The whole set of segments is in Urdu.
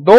2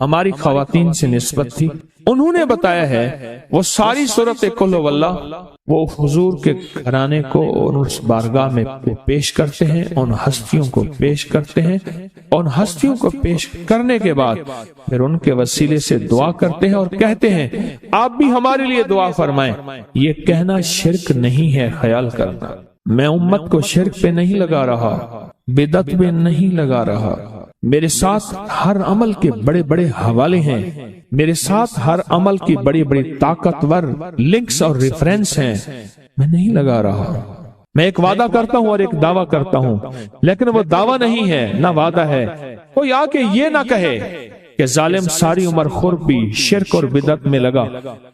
ہماری خواتین سے نسبت تھی، انہوں نے بتایا ہے وہ ساری صورت قل هو اللہ وہ حضور کے گھرانے کو اس بارگاہ میں پیش کرتے ہیں، ان ہستیوں کو پیش کرتے ہیں، ان ہستیوں کو پیش کرنے کے بعد پھر ان کے وسیلے سے دعا کرتے ہیں اور کہتے ہیں آپ بھی ہمارے لیے دعا فرمائیں۔ یہ کہنا شرک نہیں ہے، خیال کرنا میں امت کو شرک پہ نہیں لگا رہا، بدعت پہ نہیں لگا رہا، میرے ساتھ ہر عمل کے بڑے بڑے حوالے ہیں، میرے ساتھ ہر عمل کی بڑی بڑی طاقتور لنکس اور ریفرنس ہیں، میں نہیں لگا رہا۔ میں ایک وعدہ کرتا ہوں اور ایک دعویٰ کرتا ہوں، لیکن وہ دعویٰ نہیں ہے نہ وعدہ ہے۔ کوئی آ کے یہ نہ کہے کہ ظالم ساری عمر خربی شرک اور بدعت میں لگا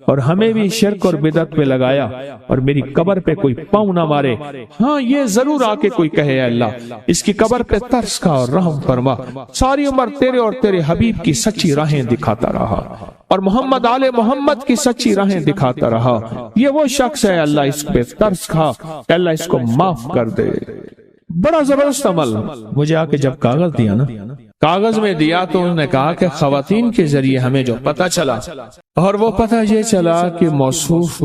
اور ہمیں بھی شرک اور بدعت پہ لگایا اور میری قبر پہ کوئی پاؤں نہ مارے۔ ہاں یہ ضرور آ کے کوئی کہے اے اللہ اس کی قبر پہ ترس کھا اور رحم فرما، ساری عمر تیرے اور تیرے حبیب کی سچی راہیں دکھاتا رہا اور محمد آل محمد کی سچی راہیں دکھاتا رہا، یہ وہ شخص ہے اللہ اس پہ ترس کھا کہ اللہ اس کو معاف کر دے۔ بڑا زبردست عمل۔ مجھے آ کے جب کاغذ دیا نا، کاغذ میں دیا تو انہوں نے کہا کہ خواتین کے ذریعے ہمیں جو پتہ چلا، اور وہ پتہ یہ چلا کہ موصوف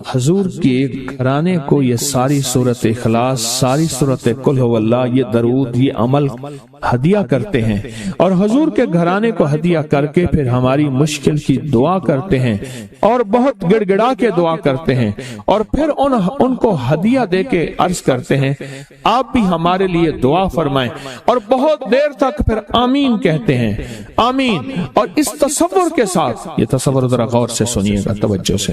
حضور کے گھرانے کو یہ ساری صورت اخلاص، ساری صورت قل هو اللہ، یہ درود، یہ عمل ہدیہ کرتے ہیں اور حضور کے گھرانے کو ہدیہ کر کے پھر ہماری مشکل کی دعا کرتے ہیں اور بہت گڑ گڑا کے دعا کرتے ہیں اور پھر ان کو ہدیہ دے کے عرض کرتے ہیں آپ بھی ہمارے لیے دعا فرمائیں، اور بہت دیر تک پھر آمین کہتے ہیں، آمین۔ اور اس تصور کے ساتھ، یہ تصور ذرا غور سے سنیے گا توجہ سے،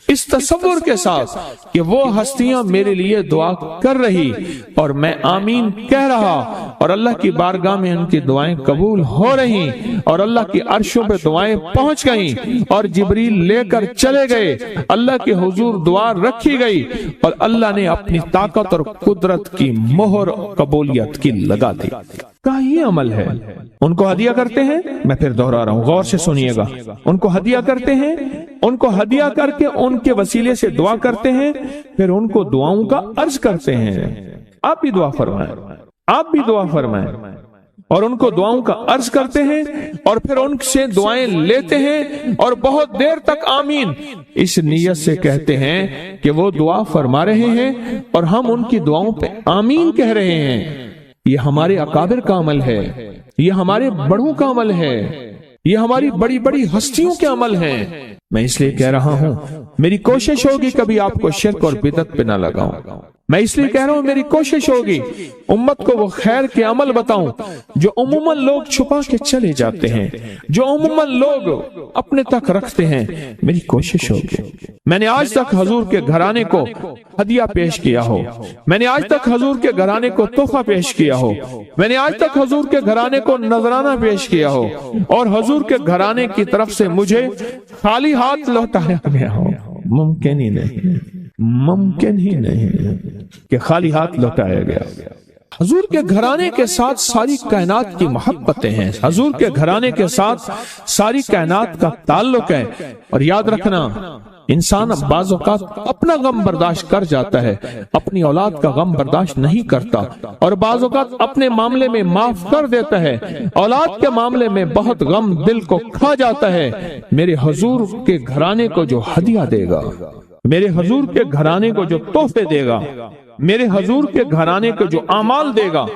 اس تصور کے ساتھ کہ وہ ہستیاں میرے لیے دعا کر رہی اور میں آمین کہہ رہا اور اللہ کی بارگاہ میں ان کی دعائیں قبول ہو رہی اور اللہ کی عرشوں پہ دعائیں پہنچ گئیں اور جبریل لے کر چلے گئے، اللہ کے حضور دعا رکھی گئی اور اللہ نے اپنی طاقت اور قدرت کی مہر قبولیت کی لگا دی۔ کہا یہ عمل ہے۔ ان کو ہدیہ کرتے ہیں، میں پھر دوہرا رہا ہوں، غور سے سنیے گا، ان کو ہدیہ کرتے ہیں، ان کو ہدیہ کر کے ان کے وسیلے سے دعا کرتے ہیں، پھر ان کو دعاؤں کا عرض کرتے ہیں آپ بھی دعا فرمائیں، آپ بھی دعا فرمائیں، اور ان کو دعاؤں کا عرض کرتے ہیں اور پھر ان سے دعائیں لیتے ہیں اور بہت دیر تک آمین اس نیت سے کہتے ہیں کہ وہ دعا فرما رہے ہیں اور ہم ان کی دعاؤں پہ آمین کہہ رہے ہیں۔ یہ ہمارے اکابر کا عمل ہے، یہ ہمارے بڑوں کا عمل ہے، یہ ہماری بڑی بڑی ہستیوں کے عمل ہیں۔ میں اس لیے کہہ رہا ہوں میری کوشش ہوگی کبھی آپ کو شرک اور بدعت پہ نہ لگاؤں، میں اس لیے کہہ رہا ہوں میری کوشش ہوگی امت کو وہ خیر کے عمل بتاؤں جو عموماً لوگ چھپا کے چلے جاتے ہیں، جو عموماً لوگ اپنے تک رکھتے ہیں۔ میری کوشش ہوگی میں نے آج تک حضور کے گھرانے کو ہدیہ پیش کیا ہو، میں نے آج تک حضور کے گھرانے کو تحفہ پیش کیا ہو، میں نے آج تک حضور کے گھرانے کو نذرانہ پیش کیا ہو اور حضور کے گھرانے کی طرف سے مجھے خالی ہاتھ لوٹایا گیا ہو۔ ممکن ہی نہیں، ممکن ہی نہیں کہ خالی ہاتھ لوٹایا گیا۔ حضور کے گھرانے کے ساتھ ساری کائنات کی محبتیں ہیں، حضور کے گھرانے کے ساتھ ساری کائنات کا تعلق ہے، اور یاد رکھنا انسان بعض اوقات اپنا غم برداشت کر جاتا ہے، اپنی اولاد کا غم برداشت نہیں کرتا، اور بعض اوقات اپنے معاملے میں معاف کر دیتا ہے، اولاد کے معاملے میں بہت غم دل کو کھا جاتا ہے۔ میرے حضور کے گھرانے کو جو ہدیہ دے گا، میرے حضور کے گھرانے کو جو تحفے دے گا، میرے حضور کے گھرانے کو جو اعمال دے گا،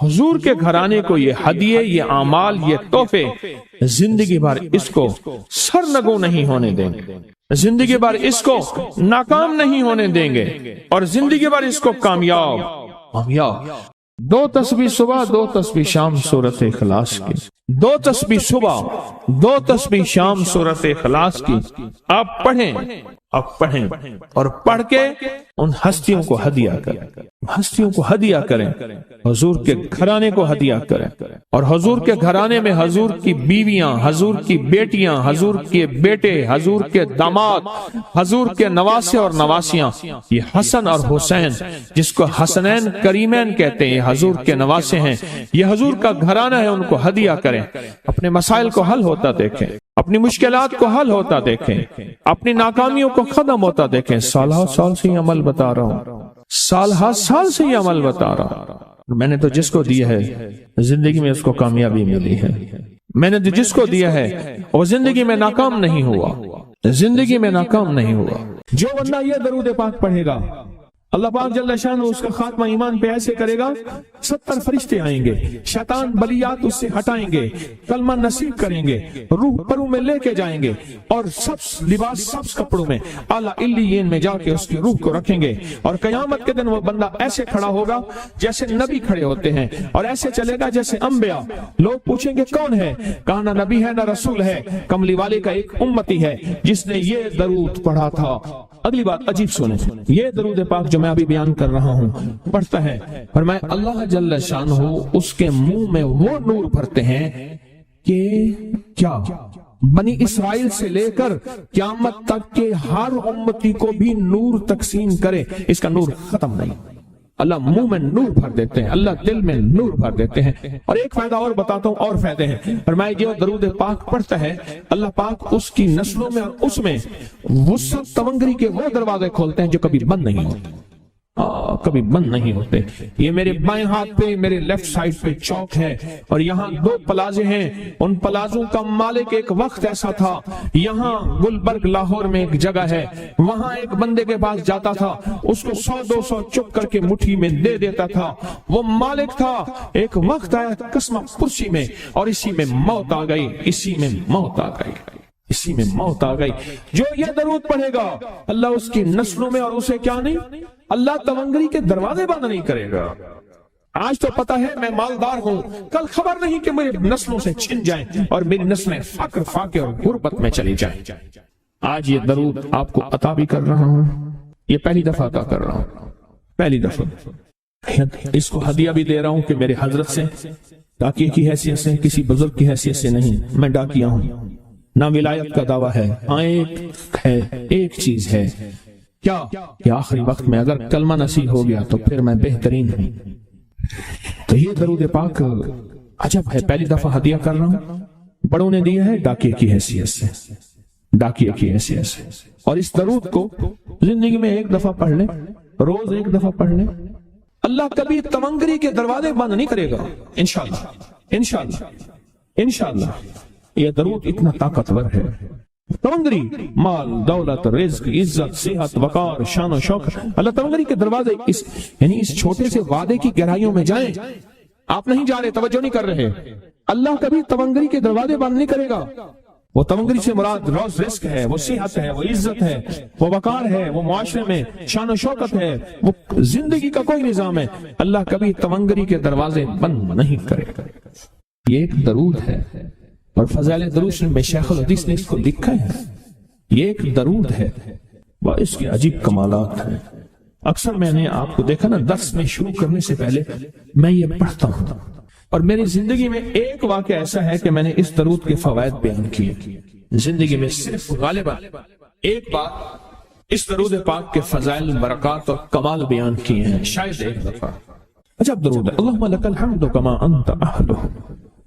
حضور کے گھرانے کو یہ ہدیے، یہ اعمال، یہ تحفے زندگی بھر اس کو سرنگو نہیں ہونے دیں گے، زندگی بھر اس کو ناکام نہیں ہونے دیں گے، اور زندگی بھر اس کو کامیاب۔ دو تسبیح صبح، دو تسبیح شام سورت اخلاص کی، دو تسبیح صبح، دو تسبیح شام سورت اخلاص کی آپ پڑھیں، آپ پڑھیں اور پڑھ کے ان ہستیوں کو ہدیہ کریں، ہستیوں کو ہدیہ کریں، حضور کے گھرانے کو ہدیہ کریں، اور حضور کے گھرانے میں حضور کی بیویاں، حضور کی بیٹیاں، حضور کے بیٹے، حضور کے داماد، حضور کے نواسے اور نواسیاں، یہ حسن اور حسین جس کو حسنین کریمین کہتے ہیں، حضور کے نواسے ہیں، یہ حضور کا گھرانہ ہے، ان کو ہدیہ کریں، اپنے مسائل کو حل ہوتا دیکھیں، اپنی مشکلات کو حل ہوتا دیکھیں، اپنی ناکامیوں کو ختم ہوتا دیکھیں۔ سالہ سال سے یہ عمل بتا رہا ہوں، سالہ سال سے یہ عمل بتا رہا ہوں، میں نے تو جس کو دیا ہے زندگی میں اس کو کامیابی ملی ہے، میں نے جس کو دیا ہے وہ زندگی میں ناکام نہیں ہوا، زندگی میں ناکام نہیں ہوا۔ جو بندہ یہ درود پاک پڑھے گا اللہ پاک جل شانہ اس کا خاتمہ ایمان پہ ایسے کرے گا 70 فرشتے آئیں گے، شیطان بلیات اس سے ہٹائیں گے، کلمہ نصیب کریں گے، روح پروں میں لے کے جائیں گے اور سبز لباس سبز کپڑوں میں اعلیٰ علیین میں جا کے اس کی روح کو رکھیں گے، اور قیامت کے دن وہ بندہ ایسے کھڑا ہوگا جیسے نبی کھڑے ہوتے ہیں، اور ایسے چلے گا جیسے انبیاء۔ لوگ پوچھیں گے کون ہے؟ کہا نہ نبی ہے نہ رسول ہے، کملی والے کا ایک امتی ہے جس نے یہ درود پڑھا تھا۔ اگلی بات عجیب سنیں، یہ درود پاک جو میں ابھی بیان کر رہا ہوں پڑھتا ہے، فرمائے اللہ جل شانہ اس کے منہ میں وہ نور بھرتے ہیں کہ کیا بنی اسرائیل سے لے کر قیامت تک کے ہر امتی کو بھی نور تقسیم کرے، اس کا نور ختم نہیں۔ اللہ منہ میں نور بھر دیتے ہیں، اللہ دل میں نور بھر دیتے ہیں۔ اور ایک فائدہ اور بتاتا ہوں، اور فائدے ہیں۔ فرمائے جو درود پاک پڑھتا ہے اللہ پاک اس کی نسلوں میں اور اس میں وسعت تونگری کے وہ دروازے کھولتے ہیں جو کبھی بند نہیں ہوتے، کبھی بند نہیں ہوتے۔ یہ میرے بائیں ہاتھ پہ میرے لیفٹ سائڈ پہ چوک ہے، اور یہاں 2 پلازے ہیں۔ ان پلازوں کا مالک ایک وقت ایسا تھا، یہاں گلبرگ لاہور میں ایک جگہ ہے، وہاں ایک بندے کے پاس جاتا تھا، اس کو 100-200 چک کر کے مٹھی میں دے دیتا تھا۔ وہ مالک تھا، ایک وقت آیا قسمہ پرسی میں، اور اسی میں موت آ گئی، اسی میں موت آ گئی، اسی میں موت آ گئی۔ جو یہ درود پڑھے گا اللہ اس کی نسلوں میں، اور اسے کیا نہیں، اللہ تونگری کے دروازے بند نہیں کرے گا۔ آج تو پتا ہے میں مالدار ہوں، کل خبر نہیں کہ میری نسلوں سے چھن جائیں اور میری نسلیں فقر فاقے اور غربت میں چلی جائیں۔ آج یہ درود آپ کو عطا بھی کر رہا ہوں، یہ پہلی دفعہ عطا کر رہا ہوں، پہلی دفعہ۔ اس کو ہدیہ بھی دے رہا ہوں کہ میرے حضرت سے، ڈاکیے کی حیثیت سے، کسی بزرگ کی حیثیت سے نہیں، میں ڈاکیا ہوں، نہ ولایت کا دعویٰ ہے، ہاں ایک چیز ہے، کیا کہ آخری وقت میں اگر کلمہ نصیب ہو گیا تو پھر میں بہترین ہوں۔ تو یہ درود پاک عجب ہے، پہلی دفعہ ہدیہ کر رہا ہوں، بڑوں نے دیا ہے ڈاکیے کی حیثیت سے، ڈاکیے کی حیثیت سے۔ اور اس درود کو زندگی میں ایک دفعہ پڑھ لیں، روز ایک دفعہ پڑھ لیں، اللہ کبھی تونگری کے دروازے بند نہیں کرے گا، انشاءاللہ انشاءاللہ انشاءاللہ۔ یہ درود اتنا طاقتور ہے، تونگری، مال، دولت، رزق، عزت، صحت، وقار، شان و شوکت، اللہ تونگری کے دروازے یعنی اس چھوٹے سے وعدے کی گہرائیوں میں جائیں۔ آپ نہیں جا رہے، توجہ نہیں کر رہے، اللہ کبھی تونگری کے دروازے بند نہیں کرے گا۔ وہ تونگری سے مراد روز رزق ہے، وہ صحت ہے، وہ عزت ہے، وہ وقار ہے، وہ معاشرے میں شان و شوکت ہے، وہ زندگی کا کوئی نظام ہے، اللہ کبھی تونگری کے دروازے بند نہیں کرے گا۔ یہ ایک درود ہے، اور فضائل درود میں شیخ الحدیث نے اس کو لکھا ہے، یہ ایک درود ہے، وہ اس کے عجیب کمالات ہیں۔ اکثر میں نے آپ کو دیکھا نا، درس میں شروع کرنے سے پہلے میں یہ پڑھتا ہوں، اور میری زندگی میں ایک واقعہ ایسا ہے کہ میں نے اس درود کے فوائد بیان کیے، زندگی میں صرف غالباً ایک بار اس درود پاک کے فضائل، برکات اور کمال بیان کیے ہیں، شاید ایک دفعہ۔ عجب درود ہے، اللہم لک الحمد کما انت اہلہ،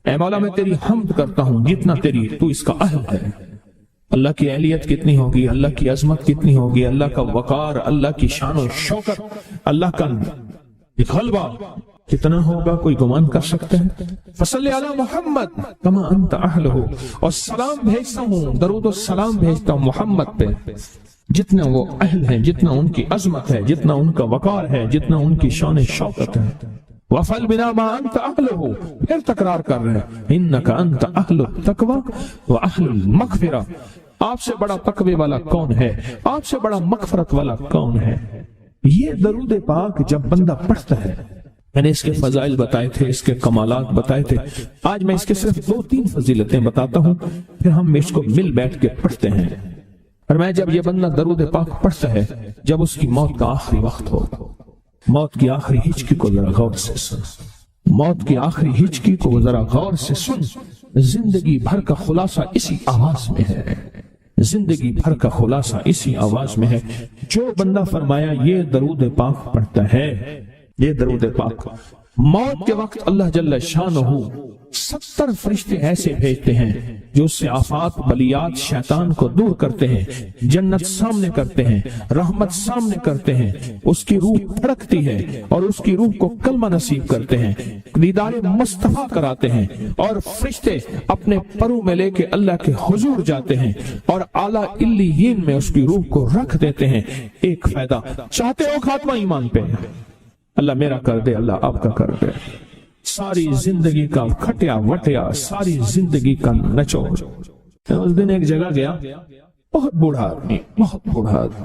اے مولا میں تیری حمد کرتا ہوں جتنا تو اس کا اہل ہے۔ اللہ کی اہلیت کتنی ہوگی، اللہ کی عظمت کتنی ہوگی، اللہ کا وقار، اللہ کی شان و شوکت، اللہ کا غلبہ کتنا ہوگا، کوئی گمان کر سکتا ہے؟ فصلی علی محمد کما انت اہلہ، اور سلام بھیجتا ہوں، درود و سلام بھیجتا ہوں محمد پہ جتنا وہ اہل ہیں، جتنا ان کی عظمت ہے، جتنا ان کا وقار ہے، جتنا ان کی شان و شوکت ہے۔ وَفَلْ بِنَا مَا أَنْتَ أَهْلُهُ، پھر تکرار کر رہے ہیں، إِنَّكَ أَنْتَ أَهْلُ التَّقْوَى وَأَهْلُ الْمَغْفِرَةِ، آپ سے بڑا تقوی والا کون ہے، آپ سے بڑا مغفرت والا کون ہے۔ یہ درود پاک جب بندہ پڑھتا ہے، میں نے اس کے فضائل بتائے تھے، اس کے کمالات بتائے تھے، آج میں اس کے صرف 2-3 فضیلتیں بتاتا ہوں، پھر ہم اس کو مل بیٹھ کے پڑھتے ہیں۔ اور میں جب یہ بندہ درود پاک پڑھتا ہے، جب اس کی موت کا آخری وقت ہو، موت کی آخری ہچکی کو ذرا غور سے سن، موت کی آخری ہچکی کو ذرا غور سے سن، زندگی بھر کا خلاصہ اسی آواز میں ہے، زندگی بھر کا خلاصہ اسی آواز میں ہے۔ جو بندہ فرمایا یہ درود پاک پڑھتا ہے، یہ درود پاک موت کے وقت اللہ جل شانہ 70 فرشتے ایسے بھیجتے ہیں جو اس سے آفات بلیات شیطان کو دور کرتے ہیں، جنت سامنے کرتے ہیں، رحمت سامنے کرتے ہیں، اس کی روح پھڑکتی ہے اور اس کی روح کو کلمہ نصیب کرتے ہیں، دیدار مصطفیٰ کراتے ہیں، اور فرشتے اپنے پروں میں لے کے اللہ کے حضور جاتے ہیں اور اعلیٰ علیین میں اس کی روح کو رکھ دیتے ہیں۔ ایک فائدہ چاہتے ہو خاتمہ ایمان پہ، اللہ میرا کر دے، اللہ آپ کا کر دے، ساری زندگی کا کھٹیا وٹیا، ساری زندگی کا نچوڑ۔ اس دن ایک جگہ گیا، بہت بوڑھا آدمی، بہت بوڑھا آدمی،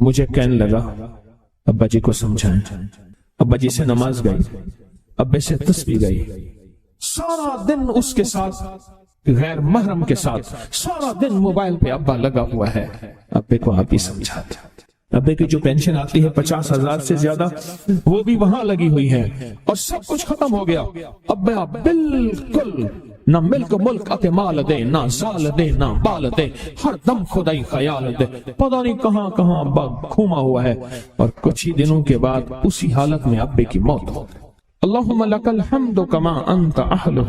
مجھے کہنے لگا ابا جی کو سمجھائیں۔ ابا جی سے نماز گئی، ابے سے تسبیح گئی، سارا دن اس کے ساتھ غیر محرم کے ساتھ، سارا دن موبائل پہ ابا لگا ہوا ہے۔ ابے کو آپ ہی سمجھاتے، ابے کی جو پینشن آتی ہے 50,000 سے زیادہ، وہ بھی وہاں لگی ہوئی ہے اور سب کچھ ختم ہو گیا۔ ابا بالکل نہ ملک ملک آتے مال دے، نہ زال دے، نہ بال دے، ہر دم خدائی خیال دے، پتہ نہیں کہاں کہاں ابا گھوما ہوا ہے۔ اور کچھ ہی دنوں کے بعد اسی حالت میں ابے کی موت ہو گئی۔ اللہم لک الحمد کما انت اہلہ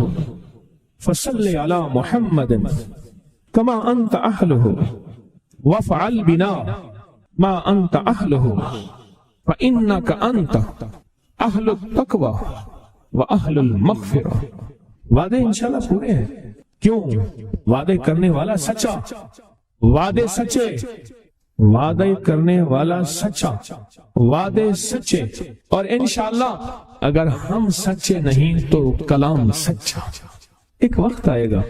فصل علی محمد کما انت اہلہ وافعل بنا ما انت اہلہ فانک انت اہل التقوی واہل المغفرہ۔ وعدے انشاءاللہ پورے ہیں، کیوں؟ وعدے کرنے والا سچا، وعدے سچے، وعدے کرنے والا سچا، وعدے سچے، اور انشاءاللہ اگر ہم سچے نہیں تو کلام سچا۔ ایک وقت آئے گا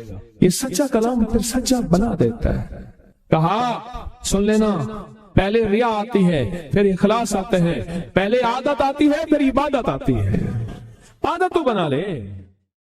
یہ سچا کلام پھر سچا بنا دیتا ہے۔ کہا سن لینا، پہلے ریا آتی ہے، پھر اخلاص آتا ہے، پہلے عادت آتی ہے، پھر عبادت آتی ہے۔ عادت تو بنا لے،